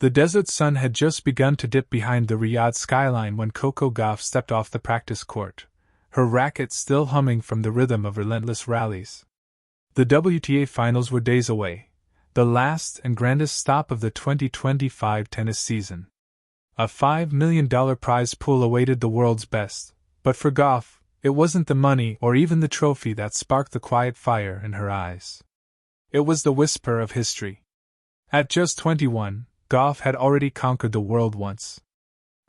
The desert sun had just begun to dip behind the Riyadh skyline when Coco Gauff stepped off the practice court, her racket still humming from the rhythm of relentless rallies. The WTA finals were days away, the last and grandest stop of the 2025 tennis season. A $5 million prize pool awaited the world's best, but for Gauff, it wasn't the money or even the trophy that sparked the quiet fire in her eyes. It was the whisper of history. At just 21, Gauff had already conquered the world once.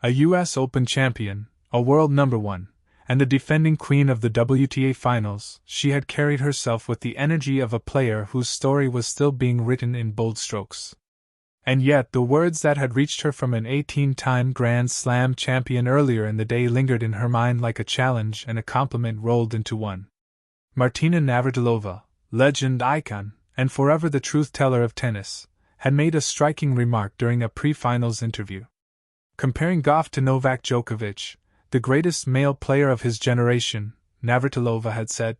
A US Open champion, a world number one, and the defending queen of the WTA finals, she had carried herself with the energy of a player whose story was still being written in bold strokes. And yet the words that had reached her from an 18-time Grand Slam champion earlier in the day lingered in her mind like a challenge and a compliment rolled into one. Martina Navratilova, legend, icon, and forever the truth-teller of tennis, had made a striking remark during a pre-finals interview. Comparing Gauff to Novak Djokovic, the greatest male player of his generation, Navratilova had said,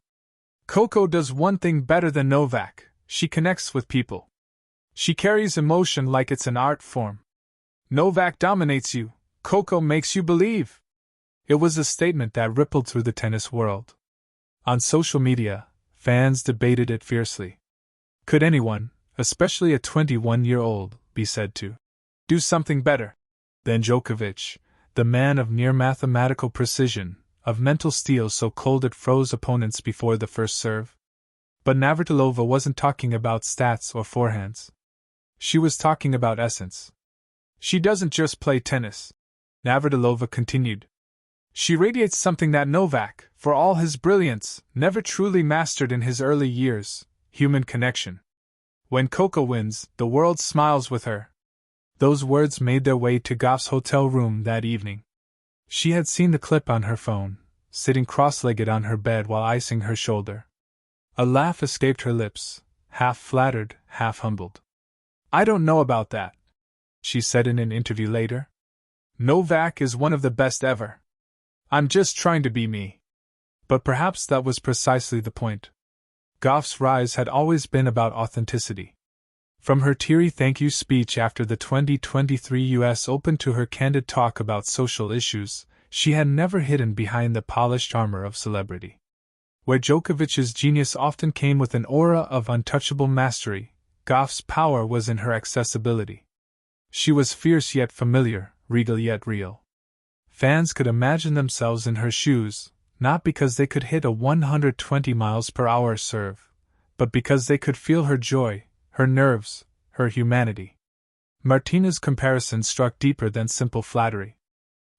"Coco does one thing better than Novak: she connects with people. She carries emotion like it's an art form. Novak dominates you, Coco makes you believe." It was a statement that rippled through the tennis world. On social media, fans debated it fiercely. Could anyone, especially a 21-year-old, be said to do something better than Djokovic, the man of near mathematical precision, of mental steel so cold it froze opponents before the first serve? But Navratilova wasn't talking about stats or forehands. She was talking about essence. She doesn't just play tennis, Navratilova continued. She radiates something that Novak, for all his brilliance, never truly mastered in his early years: human connection. When Coco wins, the world smiles with her. Those words made their way to Gauff's hotel room that evening. She had seen the clip on her phone, sitting cross-legged on her bed while icing her shoulder. A laugh escaped her lips, half flattered, half humbled. "I don't know about that," she said in an interview later. "Novak is one of the best ever. I'm just trying to be me." But perhaps that was precisely the point. Gauff's rise had always been about authenticity. From her teary thank you speech after the 2023 US Open to her candid talk about social issues, she had never hidden behind the polished armor of celebrity. Where Djokovic's genius often came with an aura of untouchable mastery, Gauff's power was in her accessibility. She was fierce yet familiar, regal yet real. Fans could imagine themselves in her shoes, not because they could hit a 120 miles per hour serve, but because they could feel her joy, her nerves, her humanity. Martina's comparison struck deeper than simple flattery.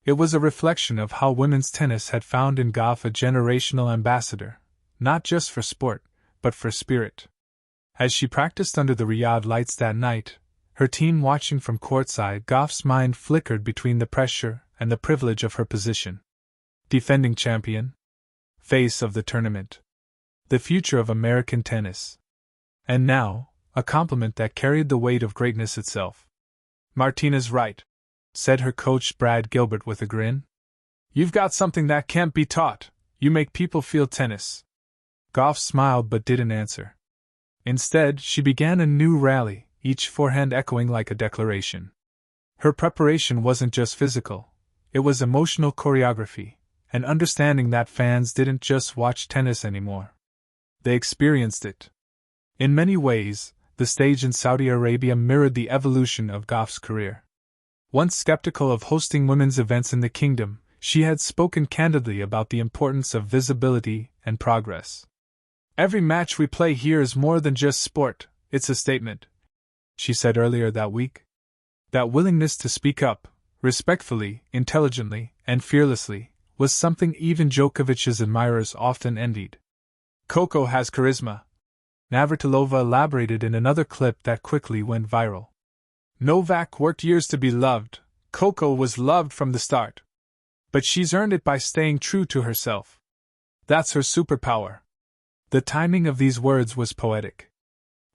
It was a reflection of how women's tennis had found in Gauff a generational ambassador, not just for sport, but for spirit. As she practiced under the Riyadh lights that night, her team watching from courtside, Gauff's mind flickered between the pressure and the privilege of her position. Defending champion, face of the tournament, the future of American tennis. And now, a compliment that carried the weight of greatness itself. "Martina's right," said her coach Brad Gilbert with a grin. "You've got something that can't be taught. You make people feel tennis." Gauff smiled but didn't answer. Instead, she began a new rally, each forehand echoing like a declaration. Her preparation wasn't just physical, it was emotional choreography, an understanding that fans didn't just watch tennis anymore. They experienced it. In many ways, the stage in Saudi Arabia mirrored the evolution of Gauff's career. Once skeptical of hosting women's events in the kingdom, she had spoken candidly about the importance of visibility and progress. "Every match we play here is more than just sport, it's a statement," she said earlier that week. That willingness to speak up, respectfully, intelligently, and fearlessly, was something even Djokovic's admirers often envied. "Coco has charisma," Navratilova elaborated in another clip that quickly went viral. "Novak worked years to be loved, Coco was loved from the start. But she's earned it by staying true to herself. That's her superpower." The timing of these words was poetic.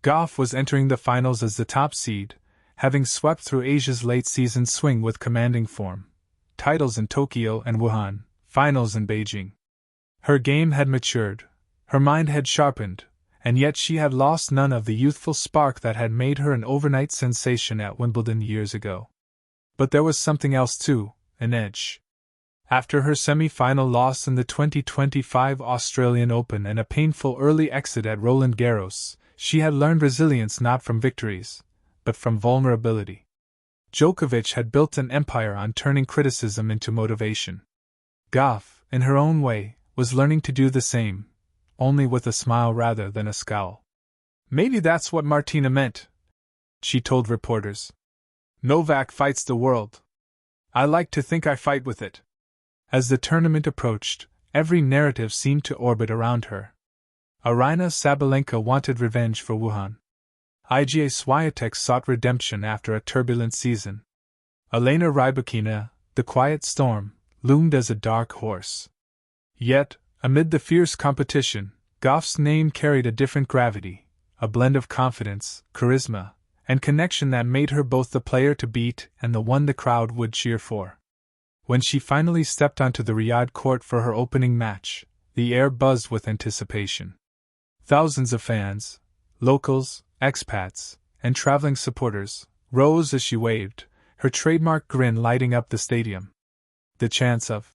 Gauff was entering the finals as the top seed, having swept through Asia's late-season swing with commanding form. Titles in Tokyo and Wuhan, finals in Beijing. Her game had matured, her mind had sharpened, and yet she had lost none of the youthful spark that had made her an overnight sensation at Wimbledon years ago. But there was something else too, an edge. After her semi-final loss in the 2025 Australian Open and a painful early exit at Roland Garros, she had learned resilience not from victories, but from vulnerability. Djokovic had built an empire on turning criticism into motivation. Gauff, in her own way, was learning to do the same, only with a smile rather than a scowl. "Maybe that's what Martina meant," she told reporters. "Novak fights the world. I like to think I fight with it." As the tournament approached, every narrative seemed to orbit around her. Aryna Sabalenka wanted revenge for Wuhan. Iga Swiatek sought redemption after a turbulent season. Elena Rybakina, the quiet storm, loomed as a dark horse. Yet, amid the fierce competition, Gauff's name carried a different gravity, a blend of confidence, charisma, and connection that made her both the player to beat and the one the crowd would cheer for. When she finally stepped onto the Riyadh court for her opening match, the air buzzed with anticipation. Thousands of fans, locals, expats, and traveling supporters, rose as she waved, her trademark grin lighting up the stadium. The chants of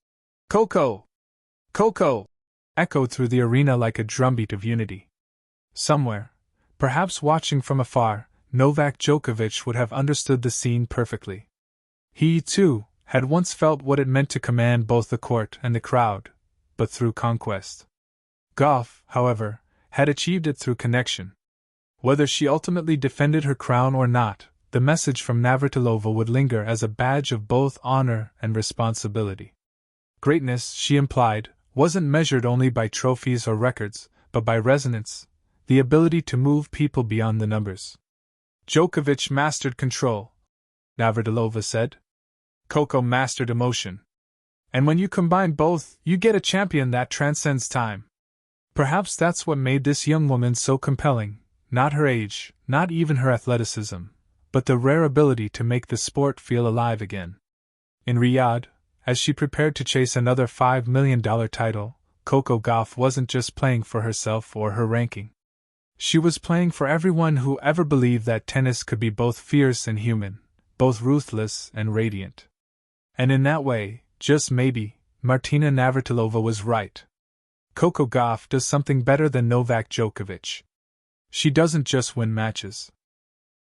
"Coco! Coco!" echoed through the arena like a drumbeat of unity. Somewhere, perhaps watching from afar, Novak Djokovic would have understood the scene perfectly. He, too, had once felt what it meant to command both the court and the crowd, but through conquest. Gauff, however, had achieved it through connection. Whether she ultimately defended her crown or not, the message from Navratilova would linger as a badge of both honor and responsibility. Greatness, she implied, wasn't measured only by trophies or records, but by resonance, the ability to move people beyond the numbers. "Djokovic mastered control," Navratilova said. "Coco mastered emotion. And when you combine both, you get a champion that transcends time." Perhaps that's what made this young woman so compelling, not her age, not even her athleticism, but the rare ability to make the sport feel alive again. In Riyadh, as she prepared to chase another $5 million title, Coco Gauff wasn't just playing for herself or her ranking. She was playing for everyone who ever believed that tennis could be both fierce and human, both ruthless and radiant. And in that way, just maybe, Martina Navratilova was right. Coco Gauff does something better than Novak Djokovic. She doesn't just win matches.